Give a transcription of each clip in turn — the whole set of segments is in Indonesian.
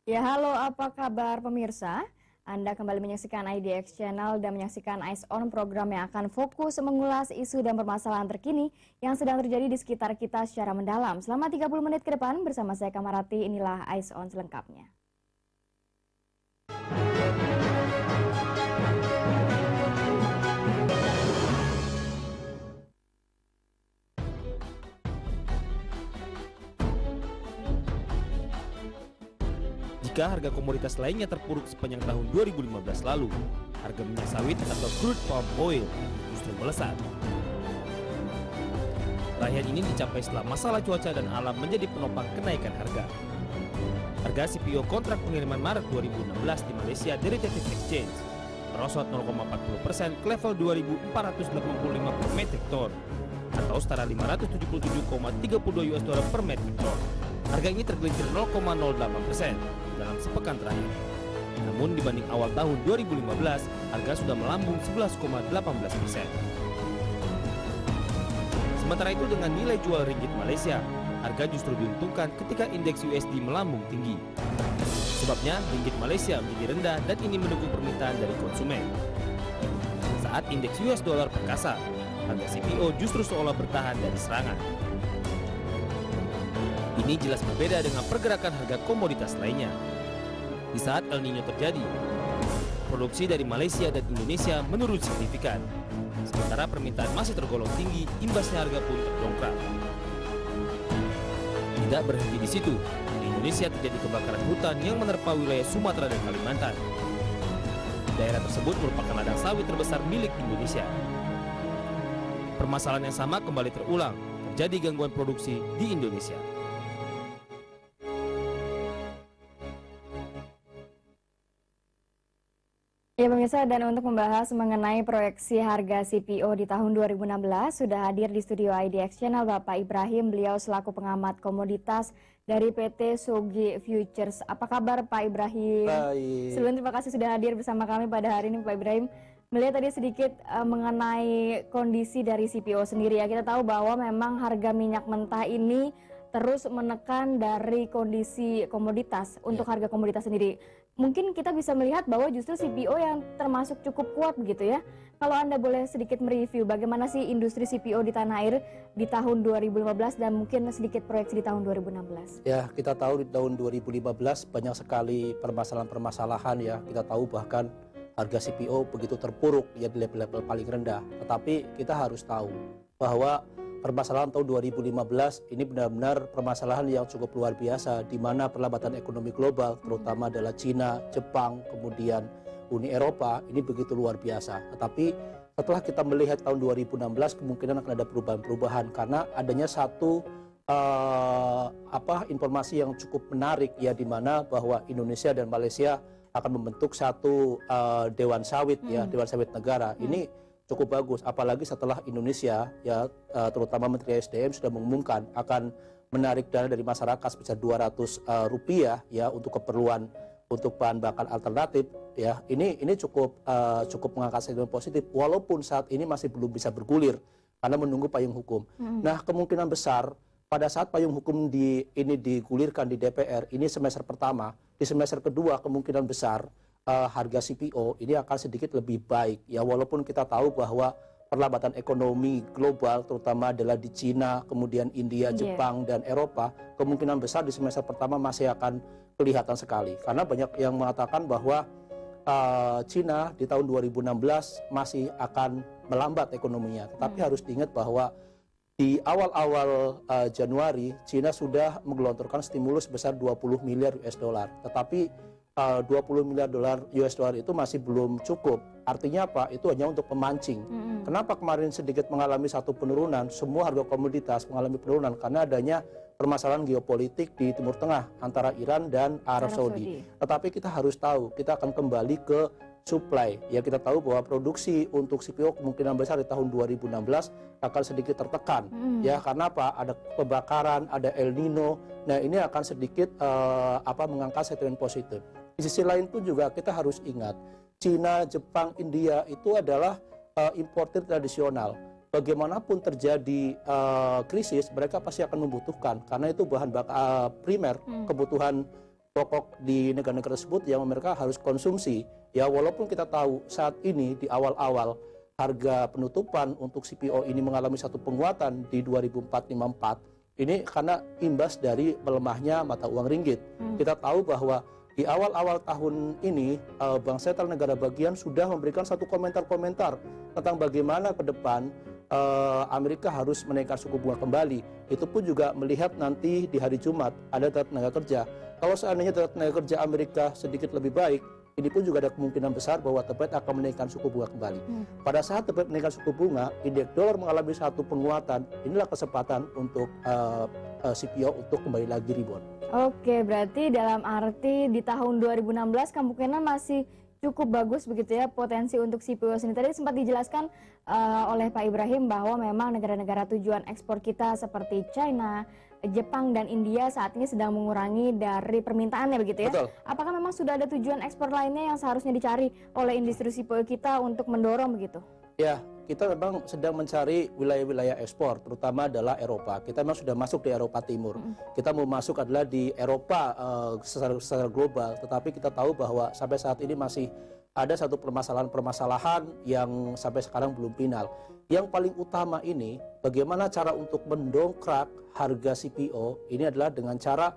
Ya, halo, apa kabar pemirsa? Anda kembali menyaksikan IDX Channel dan menyaksikan Eyes On, program yang akan fokus mengulas isu dan permasalahan terkini yang sedang terjadi di sekitar kita secara mendalam. Selama 30 menit ke depan bersama saya Kamarati, inilah Eyes On selengkapnya. Jika harga komoditas lainnya terpuruk sepanjang tahun 2015 lalu, harga minyak sawit atau crude palm oil justru melesat. Raihan ini dicapai setelah masalah cuaca dan alam menjadi penopang kenaikan harga. Harga CPO kontrak pengiriman Maret 2016 di Malaysia Derivative Exchange merosot 0,40% ke level 2.485 per metrik ton atau setara 577,32 US dollar per metrik ton. Harga ini tergelincir 0,08% dalam sepekan terakhir. Namun dibanding awal tahun 2015, harga sudah melambung 11,18%. Sementara itu dengan nilai jual ringgit Malaysia, harga justru diuntungkan ketika indeks USD melambung tinggi. Sebabnya ringgit Malaysia menjadi rendah dan ini mendukung permintaan dari konsumen. Saat indeks US dollar perkasa, harga CPO justru seolah bertahan dari serangan. Ini jelas berbeda dengan pergerakan harga komoditas lainnya. Di saat El Nino terjadi, produksi dari Malaysia dan Indonesia menurun signifikan. Sementara permintaan masih tergolong tinggi, imbasnya harga pun terdongkrak. Tidak berhenti di situ, di Indonesia terjadi kebakaran hutan yang menerpa wilayah Sumatera dan Kalimantan. Daerah tersebut merupakan ladang sawit terbesar milik Indonesia. Permasalahan yang sama kembali terulang, terjadi gangguan produksi di Indonesia. Ya pemirsa, dan untuk membahas mengenai proyeksi harga CPO di tahun 2016, sudah hadir di studio IDX Channel Bapak Ibrahim, beliau selaku pengamat komoditas dari PT Sogi Futures. Apa kabar Pak Ibrahim? Baik. Sebelumnya terima kasih sudah hadir bersama kami pada hari ini Pak Ibrahim. Melihat tadi sedikit mengenai kondisi dari CPO sendiri ya, kita tahu bahwa memang harga minyak mentah ini terus menekan dari kondisi komoditas untuk harga komoditas sendiri. Mungkin kita bisa melihat bahwa justru CPO yang termasuk cukup kuat begitu ya. Kalau Anda boleh sedikit mereview bagaimana sih industri CPO di tanah air di tahun 2015 dan mungkin sedikit proyeksi di tahun 2016. Ya, kita tahu di tahun 2015 banyak sekali permasalahan-permasalahan ya. Kita tahu bahkan harga CPO begitu terpuruk ya di level-level paling rendah. Tetapi kita harus tahu bahwa permasalahan tahun 2015 ini benar-benar permasalahan yang cukup luar biasa, di mana perlambatan ekonomi global terutama adalah Cina, Jepang, kemudian Uni Eropa ini begitu luar biasa. Tetapi setelah kita melihat tahun 2016 kemungkinan akan ada perubahan-perubahan karena adanya satu informasi yang cukup menarik ya, di mana bahwa Indonesia dan Malaysia akan membentuk satu dewan sawit ya, dewan sawit negara. Ini cukup bagus, apalagi setelah Indonesia ya terutama Menteri SDM sudah mengumumkan akan menarik dana dari masyarakat sebesar Rp200 ya untuk keperluan untuk bahan bakar alternatif ya. Ini cukup mengangkat sentimen positif walaupun saat ini masih belum bisa bergulir karena menunggu payung hukum. Nah, kemungkinan besar pada saat payung hukum ini digulirkan di DPR ini semester pertama, di semester kedua kemungkinan besar harga CPO ini akan sedikit lebih baik ya, walaupun kita tahu bahwa perlambatan ekonomi global terutama adalah di Cina, kemudian India, Jepang dan Eropa, kemungkinan besar di semester pertama masih akan kelihatan sekali karena banyak yang mengatakan bahwa Cina di tahun 2016 masih akan melambat ekonominya. Tetapi harus diingat bahwa di awal-awal Januari Cina sudah menggelontorkan stimulus sebesar 20 miliar US dollar. Tetapi 20 miliar dolar US dollar itu masih belum cukup. Artinya apa? Itu hanya untuk pemancing. Kenapa kemarin sedikit mengalami satu penurunan? Semua harga komoditas mengalami penurunan karena adanya permasalahan geopolitik di Timur Tengah antara Iran dan Arab Saudi. Tetapi kita harus tahu, kita akan kembali ke supply. Ya, kita tahu bahwa produksi untuk CPO kemungkinan besar di tahun 2016 akan sedikit tertekan. Ya, karena apa? Ada kebakaran, ada El Nino. Nah, ini akan sedikit mengangkat sentimen positif. Di sisi lain pun juga kita harus ingat, Cina, Jepang, India itu adalah importer tradisional. Bagaimanapun terjadi krisis, mereka pasti akan membutuhkan karena itu bahan bakar primer, kebutuhan pokok di negara-negara tersebut yang mereka harus konsumsi. Ya walaupun kita tahu saat ini di awal-awal harga penutupan untuk CPO ini mengalami satu penguatan di 2454, ini karena imbas dari melemahnya mata uang ringgit. Kita tahu bahwa di awal-awal tahun ini Bank Sentral negara bagian sudah memberikan satu komentar-komentar tentang bagaimana ke depan Amerika harus menaikkan suku bunga kembali. Itu pun juga melihat nanti di hari Jumat ada data tenaga kerja. Kalau seandainya data tenaga kerja Amerika sedikit lebih baik, ini pun juga ada kemungkinan besar bahwa The Fed akan menaikkan suku bunga kembali. Pada saat The Fed menaikkan suku bunga, indeks dolar mengalami satu penguatan. Inilah kesempatan untuk CPO untuk kembali lagi rebound. Oke, berarti dalam arti di tahun 2016 kemungkinan masih cukup bagus begitu ya potensi untuk CPO sendiri. Tadi sempat dijelaskan oleh Pak Ibrahim bahwa memang negara-negara tujuan ekspor kita seperti China, Jepang dan India saat ini sedang mengurangi dari permintaannya begitu ya. Betul. Apakah memang sudah ada tujuan ekspor lainnya yang seharusnya dicari oleh industri CPO kita untuk mendorong begitu? Ya, kita memang sedang mencari wilayah-wilayah ekspor, terutama adalah Eropa. Kita memang sudah masuk di Eropa Timur. Kita mau masuk adalah di Eropa secara global, tetapi kita tahu bahwa sampai saat ini masih ada satu permasalahan yang sampai sekarang belum final. Yang paling utama ini, bagaimana cara untuk mendongkrak harga CPO, ini adalah dengan cara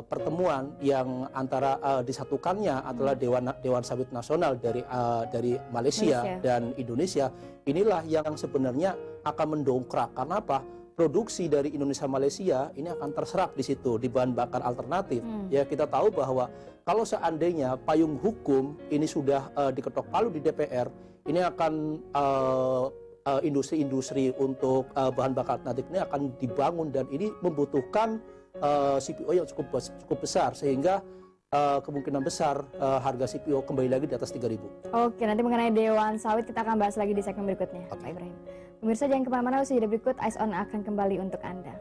pertemuan yang antara disatukannya adalah Dewan Sawit Nasional dari Malaysia dan Indonesia. Inilah yang sebenarnya akan mendongkrak. Karena apa? Produksi dari Indonesia Malaysia ini akan terserap di situ di bahan bakar alternatif. Ya kita tahu bahwa kalau seandainya payung hukum ini sudah diketok palu di DPR, ini akan industri-industri untuk bahan bakar alternatif ini akan dibangun dan ini membutuhkan CPO yang cukup besar sehingga kemungkinan besar harga CPO kembali lagi di atas 3.000. Oke, nanti mengenai Dewan Sawit kita akan bahas lagi di segmen berikutnya, Pak Ibrahim. Pemirsa jangan kemana-mana, usaha berikut Eyes On akan kembali untuk Anda.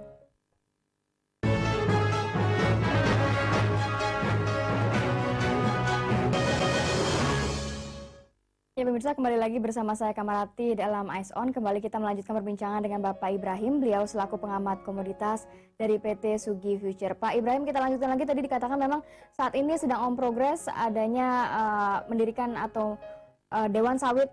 Ya pemirsa, kembali lagi bersama saya Kamarati dalam Eyes On. Kembali kita melanjutkan perbincangan dengan Bapak Ibrahim. Beliau selaku pengamat komoditas dari PT Sugi Future. Pak Ibrahim, kita lanjutkan lagi. Tadi dikatakan memang saat ini sedang on progress adanya mendirikan atau Dewan Sawit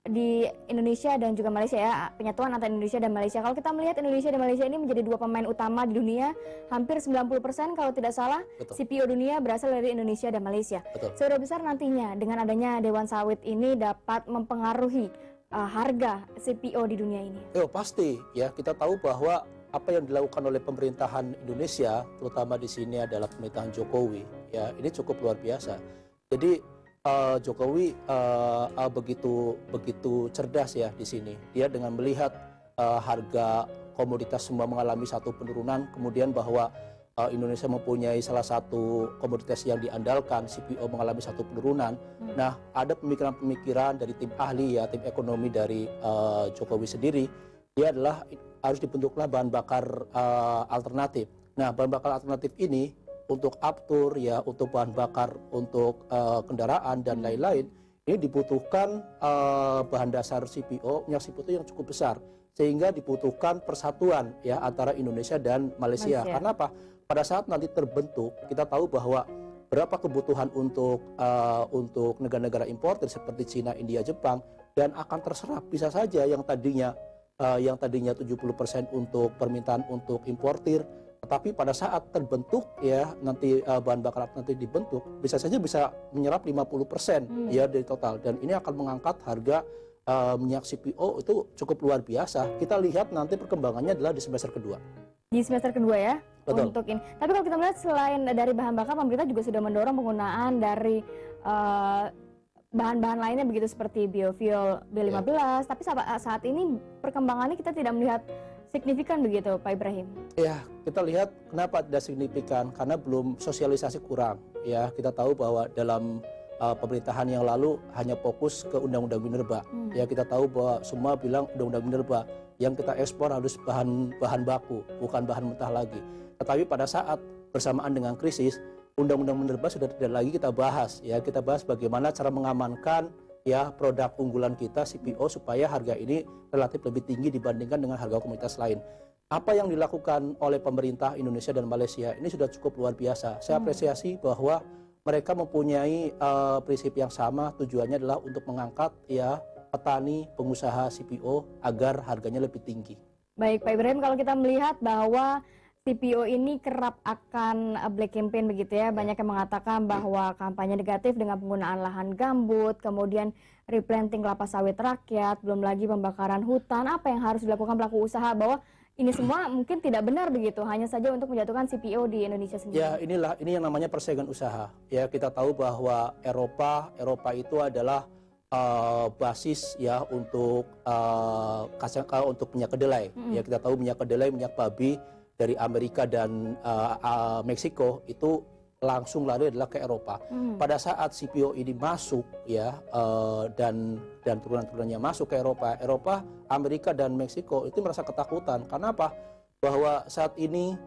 di Indonesia dan juga Malaysia ya, penyatuan antara Indonesia dan Malaysia. Kalau kita melihat Indonesia dan Malaysia ini menjadi dua pemain utama di dunia, hampir 90% kalau tidak salah. Betul. CPO dunia berasal dari Indonesia dan Malaysia. Seberapa besar nantinya dengan adanya Dewan Sawit ini dapat mempengaruhi harga CPO di dunia ini? Pasti ya, kita tahu bahwa apa yang dilakukan oleh pemerintahan Indonesia, terutama di sini adalah pemerintahan Jokowi, ya ini cukup luar biasa. Jadi Jokowi begitu cerdas ya di sini. Dia dengan melihat harga komoditas semua mengalami satu penurunan, kemudian bahwa Indonesia mempunyai salah satu komoditas yang diandalkan, CPO mengalami satu penurunan. Nah, ada pemikiran-pemikiran dari tim ahli ya, tim ekonomi dari Jokowi sendiri. Dia adalah harus dibentuklah bahan bakar alternatif. Nah, bahan bakar alternatif ini untuk aftur ya, untuk bahan bakar untuk kendaraan dan lain-lain, ini dibutuhkan bahan dasar CPO, minyak CPO itu yang cukup besar, sehingga dibutuhkan persatuan ya antara Indonesia dan Malaysia. Karena apa? Pada saat nanti terbentuk, kita tahu bahwa berapa kebutuhan untuk negara-negara importer seperti Cina, India, Jepang, dan akan terserap bisa saja yang tadinya 70% untuk permintaan untuk importir. Tapi pada saat terbentuk ya nanti bahan bakar alternatif dibentuk, bisa saja bisa menyerap 50% ya dari total, dan ini akan mengangkat harga minyak CPO itu cukup luar biasa. Kita lihat nanti perkembangannya adalah di semester kedua. Di semester kedua ya? Betul. Untuk ini. Tapi kalau kita melihat selain dari bahan bakar, pemerintah juga sudah mendorong penggunaan dari bahan-bahan lainnya begitu seperti biofuel B15. Tapi saat ini perkembangannya kita tidak melihat signifikan begitu, Pak Ibrahim? Ya, kita lihat kenapa tidak signifikan, karena belum sosialisasi kurang. Ya, kita tahu bahwa dalam pemerintahan yang lalu hanya fokus ke Undang-Undang Minerba. Ya, kita tahu bahwa semua bilang Undang-Undang Minerba yang kita ekspor harus bahan baku, bukan bahan mentah lagi. Tetapi pada saat bersamaan dengan krisis, Undang-Undang Minerba sudah tidak lagi kita bahas. Ya, kita bahas bagaimana cara mengamankan ya produk unggulan kita CPO supaya harga ini relatif lebih tinggi dibandingkan dengan harga komoditas lain. apa yang dilakukan oleh pemerintah Indonesia dan Malaysia ini sudah cukup luar biasa. Saya apresiasi bahwa mereka mempunyai prinsip yang sama, tujuannya adalah untuk mengangkat ya petani, pengusaha CPO agar harganya lebih tinggi. Baik Pak Ibrahim, kalau kita melihat bahwa CPO ini kerap akan black campaign begitu ya, banyak yang mengatakan bahwa kampanye negatif dengan penggunaan lahan gambut, kemudian replanting kelapa sawit rakyat, belum lagi pembakaran hutan. Apa yang harus dilakukan pelaku usaha bahwa ini semua mungkin tidak benar begitu, hanya saja untuk menjatuhkan CPO di Indonesia sendiri? Ya, ini yang namanya persaingan usaha. Ya, kita tahu bahwa Eropa itu adalah basis ya untuk untuk minyak kedelai. Ya, kita tahu minyak kedelai, minyak babi dari Amerika dan Meksiko itu langsung lari adalah ke Eropa. Pada saat CPO ini masuk ya dan turunan-turunannya masuk ke Eropa, Amerika dan Meksiko itu merasa ketakutan. Karena apa? Bahwa saat ini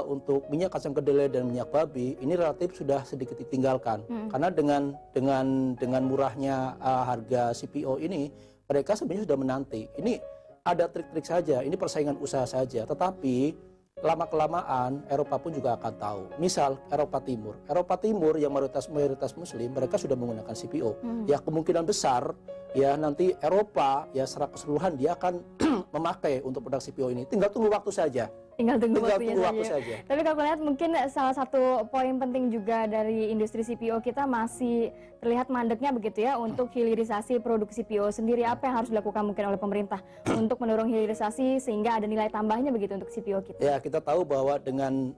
untuk minyak kacang kedelai dan minyak babi ini relatif sudah sedikit ditinggalkan. Karena dengan murahnya harga CPO ini, mereka sebenarnya sudah menanti. Ini ada trik-trik saja, ini persaingan usaha saja. Tetapi lama-kelamaan Eropa pun juga akan tahu. Misal Eropa Timur yang mayoritas Muslim, mereka sudah menggunakan CPO. Ya kemungkinan besar ya nanti Eropa ya secara keseluruhan dia akan memakai untuk produk CPO ini. Tinggal tunggu waktu saja. Tinggal tunggu waktu saja. Tapi kalau lihat mungkin salah satu poin penting juga dari industri CPO kita masih terlihat mandeknya begitu ya untuk hilirisasi produk CPO sendiri. Apa yang harus dilakukan mungkin oleh pemerintah untuk mendorong hilirisasi sehingga ada nilai tambahnya begitu untuk CPO kita? Ya, kita tahu bahwa dengan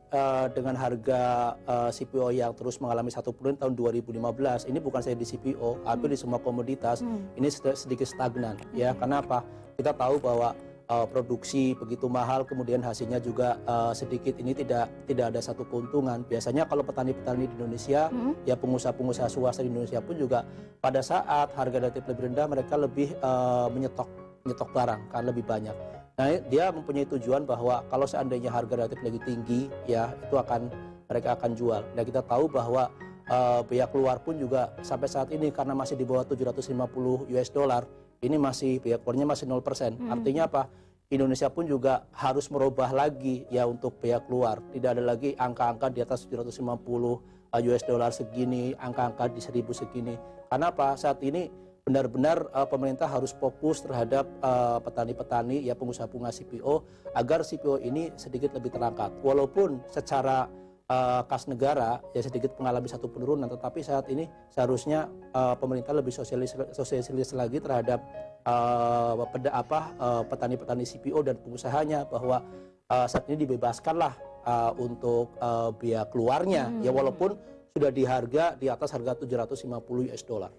harga CPO yang terus mengalami satu penurunan tahun 2015, ini bukan saja di CPO, tapi di semua komoditas ini sedikit stagnan. Ya, karena apa? Kita tahu bahwa produksi begitu mahal, kemudian hasilnya juga sedikit, ini tidak ada satu keuntungan. Biasanya kalau petani-petani di Indonesia, ya pengusaha-pengusaha swasta di Indonesia pun juga pada saat harga relatif lebih rendah, mereka lebih menyetok barang kan lebih banyak. Nah, dia mempunyai tujuan bahwa kalau seandainya harga relatif lebih tinggi, ya itu mereka akan jual. Nah, kita tahu bahwa biaya keluar pun juga sampai saat ini karena masih di bawah 750 US dollar, ini masih biaya keluarnya masih 0%. Artinya apa? Indonesia pun juga harus merubah lagi ya untuk biaya keluar. Tidak ada lagi angka-angka di atas 750 US dollar segini, angka-angka di 1000 segini. Karena apa? Saat ini benar-benar pemerintah harus fokus terhadap petani-petani ya pengusaha-pengusaha CPO agar CPO ini sedikit lebih terangkat. Walaupun secara kas negara ya sedikit mengalami satu penurunan, tetapi saat ini seharusnya pemerintah lebih sosialis lagi terhadap petani-petani CPO dan pengusahanya bahwa saat ini dibebaskanlah untuk biaya keluarnya ya walaupun sudah di atas harga 750 US dollar.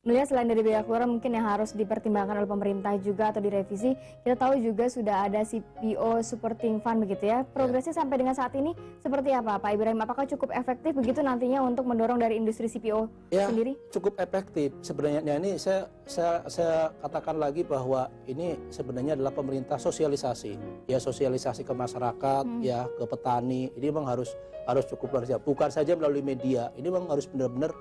Melihat selain dari biaya keluar mungkin yang harus dipertimbangkan oleh pemerintah juga atau direvisi, kita tahu juga sudah ada CPO Supporting Fund begitu ya. Progresnya sampai dengan saat ini seperti apa Pak Ibrahim? Apakah cukup efektif begitu nantinya untuk mendorong dari industri CPO sendiri? Cukup efektif. Sebenarnya ini saya katakan lagi bahwa ini sebenarnya adalah pemerintah sosialisasi. Ya sosialisasi ke masyarakat, ya ke petani. Ini memang harus cukup luar biasa. Bukan saja melalui media. Ini memang harus benar-benar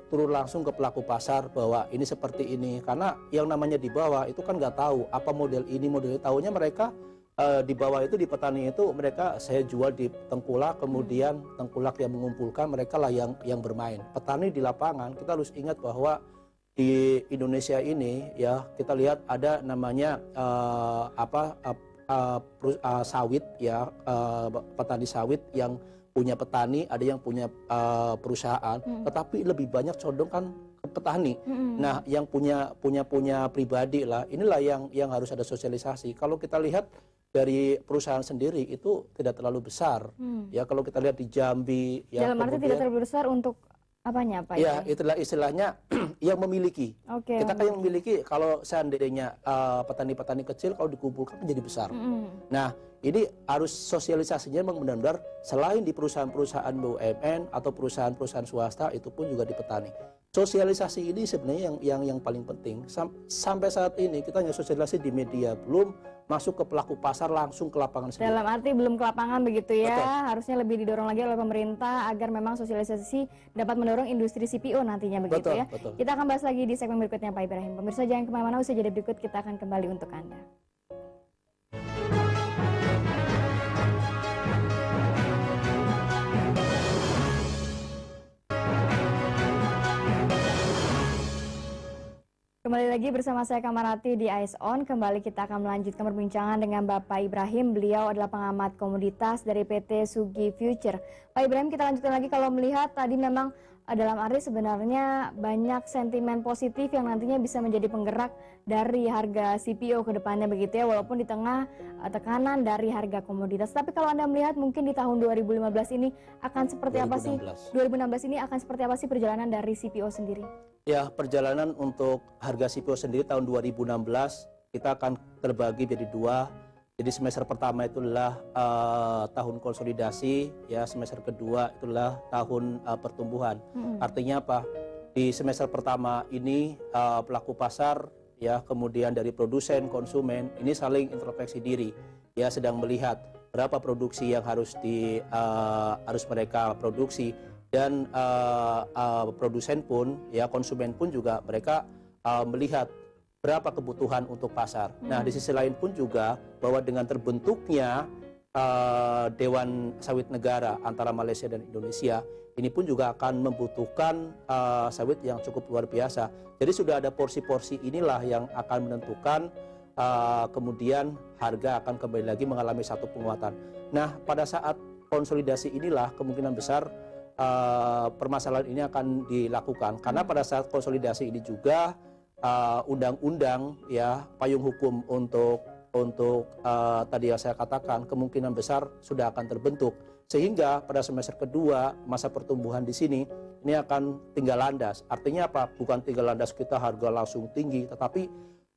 turun langsung ke pelaku pasar bahwa ini seperti ini, karena yang namanya di bawah itu kan nggak tahu apa model ini model itu, tahunya mereka di bawah itu di petani itu mereka saya jual di tengkulak, kemudian tengkulak yang mengumpulkan, mereka lah yang bermain. Petani di lapangan kita harus ingat bahwa di Indonesia ini ya kita lihat ada namanya sawit ya, petani sawit yang punya petani, ada yang punya perusahaan, tetapi lebih banyak condong kan ke petani. Nah, yang punya pribadi lah, inilah yang harus ada sosialisasi. Kalau kita lihat dari perusahaan sendiri itu tidak terlalu besar. Ya, kalau kita lihat di Jambi, ya dalam arti tidak terlalu besar untuk apanya Pak? Ya, itulah istilahnya yang memiliki. Kita kan yang memiliki, kalau seandainya petani-petani kecil kalau dikumpulkan menjadi besar. Nah, ini harus sosialisasinya memang benar-benar selain di perusahaan-perusahaan BUMN atau perusahaan-perusahaan swasta, itu pun juga di petani. Sosialisasi ini sebenarnya yang paling penting. Sampai saat ini kita hanya sosialisasi di media, belum masuk ke pelaku pasar langsung ke lapangan sendiri. Dalam arti belum ke lapangan begitu ya. Betul. Harusnya lebih didorong lagi oleh pemerintah agar memang sosialisasi dapat mendorong industri CPO nantinya begitu ya. Betul. Kita akan bahas lagi di segmen berikutnya Pak Ibrahim. Pemirsa jangan kemana-mana, usai jeda berikut kita akan kembali untuk Anda. Kembali lagi bersama saya Kamarati di Eyes On. Kembali kita akan melanjutkan perbincangan dengan Bapak Ibrahim. Beliau adalah pengamat komoditas dari PT Sugi Future. Pak Ibrahim, kita lanjutkan lagi. Kalau melihat tadi memang dalam arti sebenarnya banyak sentimen positif yang nantinya bisa menjadi penggerak dari harga CPO ke depannya begitu ya, walaupun di tengah tekanan dari harga komoditas. Tapi kalau Anda melihat mungkin di tahun 2015 ini akan seperti 2016. apa sih? 2016 ini akan seperti apa sih perjalanan dari CPO sendiri? Ya, perjalanan untuk harga CPO sendiri tahun 2016 kita akan terbagi jadi dua. Jadi semester pertama itu adalah tahun konsolidasi, ya semester kedua itu adalah tahun pertumbuhan. Artinya apa? Di semester pertama ini pelaku pasar, ya kemudian dari produsen, konsumen ini saling introspeksi diri, ya sedang melihat berapa produksi yang harus mereka produksi. Dan produsen pun, ya konsumen pun juga mereka melihat berapa kebutuhan untuk pasar. Nah, di sisi lain pun juga bahwa dengan terbentuknya Dewan Sawit Negara antara Malaysia dan Indonesia, ini pun juga akan membutuhkan sawit yang cukup luar biasa. Jadi sudah ada porsi-porsi inilah yang akan menentukan kemudian harga akan kembali lagi mengalami satu penguatan. Nah, pada saat konsolidasi inilah kemungkinan besar permasalahan ini akan dilakukan, karena pada saat konsolidasi ini juga undang-undang, ya payung hukum untuk tadi yang saya katakan kemungkinan besar sudah akan terbentuk, sehingga pada semester kedua masa pertumbuhan di sini ini akan tinggal landas. Artinya apa? Bukan tinggal landas kita harga langsung tinggi, tetapi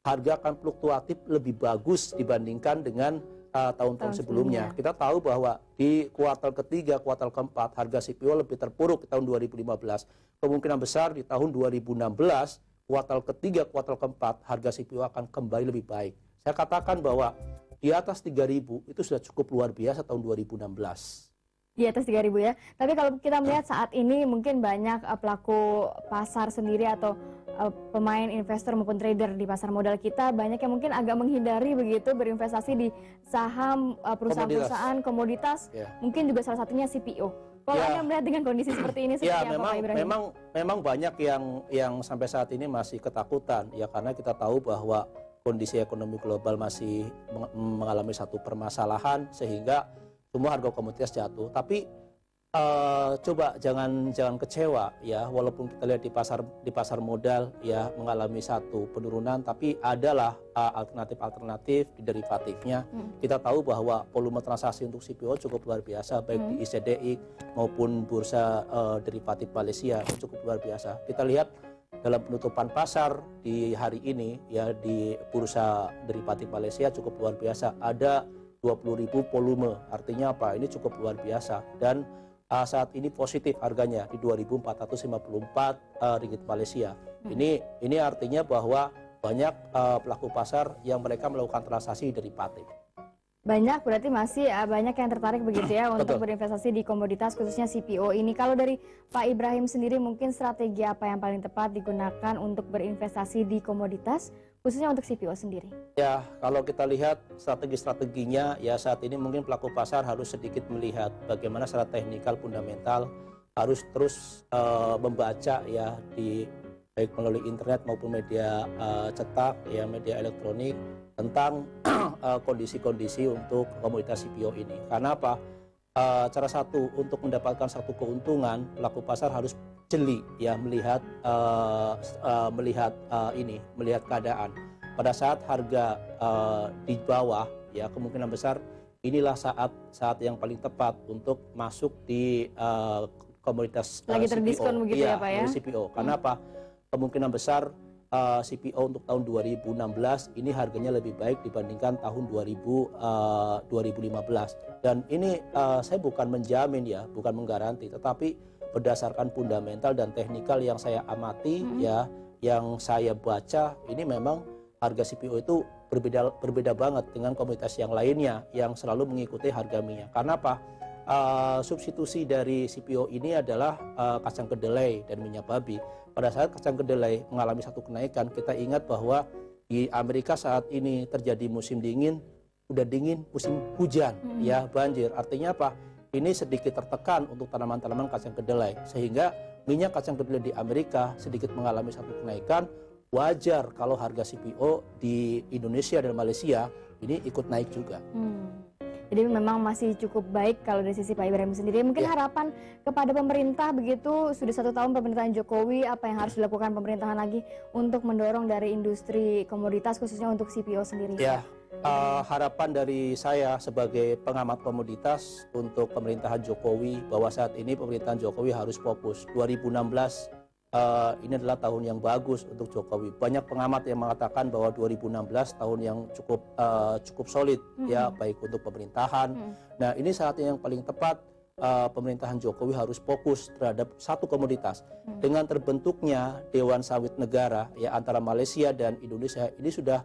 harga akan fluktuatif lebih bagus dibandingkan dengan tahun-tahun sebelumnya. Kita tahu bahwa di kuartal ketiga, kuartal keempat harga CPO lebih terpuruk di tahun 2015. Kemungkinan besar di tahun 2016 kuartal ketiga, kuartal keempat harga CPO akan kembali lebih baik. Saya katakan bahwa di atas 3.000 itu sudah cukup luar biasa tahun 2016. Di atas 3.000 ya. Tapi kalau kita melihat saat ini mungkin banyak pelaku pasar sendiri atau pemain investor maupun trader di pasar modal kita banyak yang mungkin agak menghindari begitu berinvestasi di saham perusahaan-perusahaan komoditas, mungkin juga salah satunya CPO. Kalau Anda melihat dengan kondisi seperti ini seperti apa, Pak Ibrahim? Memang banyak yang sampai saat ini masih ketakutan ya, karena kita tahu bahwa kondisi ekonomi global masih mengalami satu permasalahan sehingga semua harga komoditas jatuh. Tapi coba jangan kecewa ya, walaupun kita lihat di pasar modal ya mengalami satu penurunan, tapi adalah alternatif di derivatifnya. Kita tahu bahwa volume transaksi untuk CPO cukup luar biasa, baik di ICDX maupun bursa derivatif Malaysia cukup luar biasa. Kita lihat dalam penutupan pasar di hari ini ya di bursa derivatif Malaysia cukup luar biasa, ada 20.000 volume. Artinya apa? Ini cukup luar biasa, dan saat ini positif harganya di 2.454 ringgit Malaysia. Ini artinya bahwa banyak pelaku pasar yang mereka melakukan transaksi derivatif. Banyak, berarti masih banyak yang tertarik begitu ya untuk berinvestasi di komoditas khususnya CPO ini. Kalau dari Pak Ibrahim sendiri mungkin strategi apa yang paling tepat digunakan untuk berinvestasi di komoditas khususnya untuk CPO sendiri? Ya, kalau kita lihat strategi-strateginya ya saat ini mungkin pelaku pasar harus sedikit melihat bagaimana secara teknikal fundamental, harus terus membaca ya di baik melalui internet maupun media cetak ya, media elektronik tentang kondisi-kondisi untuk komoditas CPO ini. Karena apa? Cara satu untuk mendapatkan satu keuntungan, pelaku pasar harus jeli ya melihat keadaan. Pada saat harga di bawah ya kemungkinan besar inilah saat yang paling tepat untuk masuk di komoditas lagi terdiskon CPO. Begitu ya Pak ya? CPO. Karena apa? Kemungkinan besar CPO untuk tahun 2016 ini harganya lebih baik dibandingkan tahun 2015. Dan ini saya bukan menjamin ya, bukan menggaranti, tetapi berdasarkan fundamental dan teknikal yang saya amati ya, yang saya baca, ini memang harga CPO itu berbeda banget dengan komoditas yang lainnya yang selalu mengikuti harga minyak. Karena apa? Substitusi dari CPO ini adalah kacang kedelai dan minyak babi. Pada saat kacang kedelai mengalami satu kenaikan, kita ingat bahwa di Amerika saat ini terjadi musim dingin, udah dingin musim hujan ya, banjir. Artinya apa? Ini sedikit tertekan untuk tanaman-tanaman kacang kedelai, sehingga minyak kacang kedelai di Amerika sedikit mengalami satu kenaikan. wajar kalau harga CPO di Indonesia dan Malaysia ini ikut naik juga. Jadi memang masih cukup baik kalau dari sisi Pak Ibrahim sendiri. Mungkin harapan kepada pemerintah begitu, sudah 1 tahun pemerintahan Jokowi, apa yang harus dilakukan pemerintahan lagi untuk mendorong dari industri komoditas khususnya untuk CPO sendiri? Ya, harapan dari saya sebagai pengamat komoditas untuk pemerintahan Jokowi bahwa saat ini pemerintahan Jokowi harus fokus. 2016 ini adalah tahun yang bagus untuk Jokowi. Banyak pengamat yang mengatakan bahwa 2016 tahun yang cukup solid ya, baik untuk pemerintahan. Nah, ini saatnya yang paling tepat pemerintahan Jokowi harus fokus terhadap satu komoditas. Dengan terbentuknya Dewan Sawit Negara ya antara Malaysia dan Indonesia, ini sudah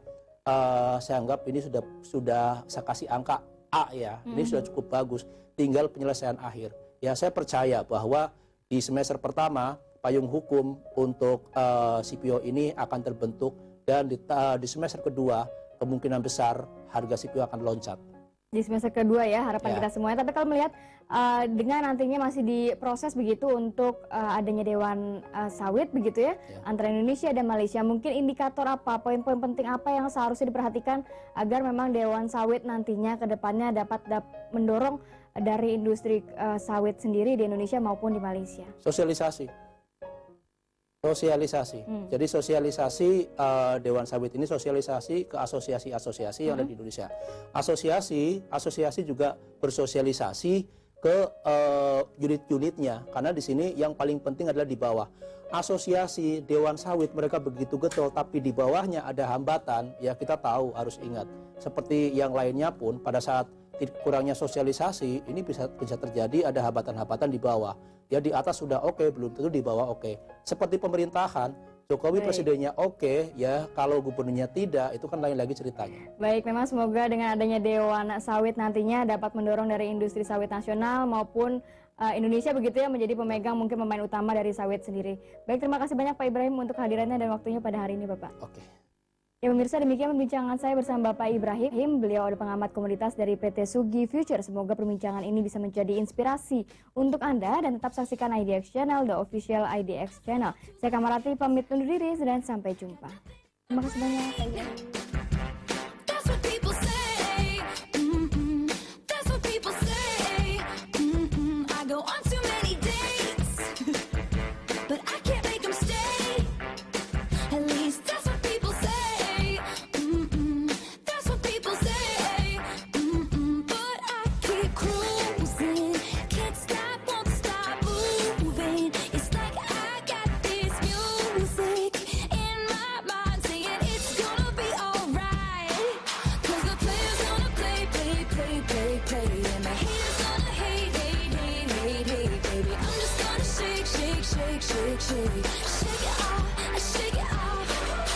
saya anggap ini sudah saya kasih angka A ya. Ini sudah cukup bagus. Tinggal penyelesaian akhir. Ya, saya percaya bahwa di semester pertama payung hukum untuk CPO ini akan terbentuk dan di semester kedua kemungkinan besar harga CPO akan loncat. Di semester kedua ya harapan kita semuanya. Tapi kalau melihat dengan nantinya masih diproses begitu untuk adanya Dewan Sawit begitu ya antara Indonesia dan Malaysia, mungkin indikator apa, poin-poin penting apa yang seharusnya diperhatikan agar memang Dewan Sawit nantinya ke depannya dapat mendorong dari industri sawit sendiri di Indonesia maupun di Malaysia? Sosialisasi. Jadi sosialisasi Dewan Sawit ini sosialisasi ke asosiasi-asosiasi yang ada di Indonesia. Asosiasi juga bersosialisasi ke unit-unitnya, karena di sini yang paling penting adalah di bawah. Asosiasi Dewan Sawit mereka begitu getol, tapi di bawahnya ada hambatan. Ya kita tahu, harus ingat. Seperti yang lainnya pun pada saat kurangnya sosialisasi ini bisa terjadi ada hambatan-hambatan di bawah. Ya di atas sudah oke, belum tentu di bawah oke. Seperti pemerintahan, Jokowi presidennya oke, ya kalau gubernurnya tidak, itu kan lain lagi ceritanya. Baik, memang semoga dengan adanya Dewan Sawit nantinya dapat mendorong dari industri sawit nasional maupun Indonesia begitu ya menjadi pemegang mungkin pemain utama dari sawit sendiri. Baik, terima kasih banyak Pak Ibrahim untuk kehadirannya dan waktunya pada hari ini Bapak. Oke. Ya pemirsa, demikian perbincangan saya bersama Bapak Ibrahim. Beliau adalah pengamat komoditas dari PT Sugi Future. Semoga perbincangan ini bisa menjadi inspirasi untuk Anda dan tetap saksikan IDX Channel, the official IDX Channel. Saya Kamarati pamit undur diri dan sampai jumpa. Terima kasih banyak Pak Ibrahim. Shake it off,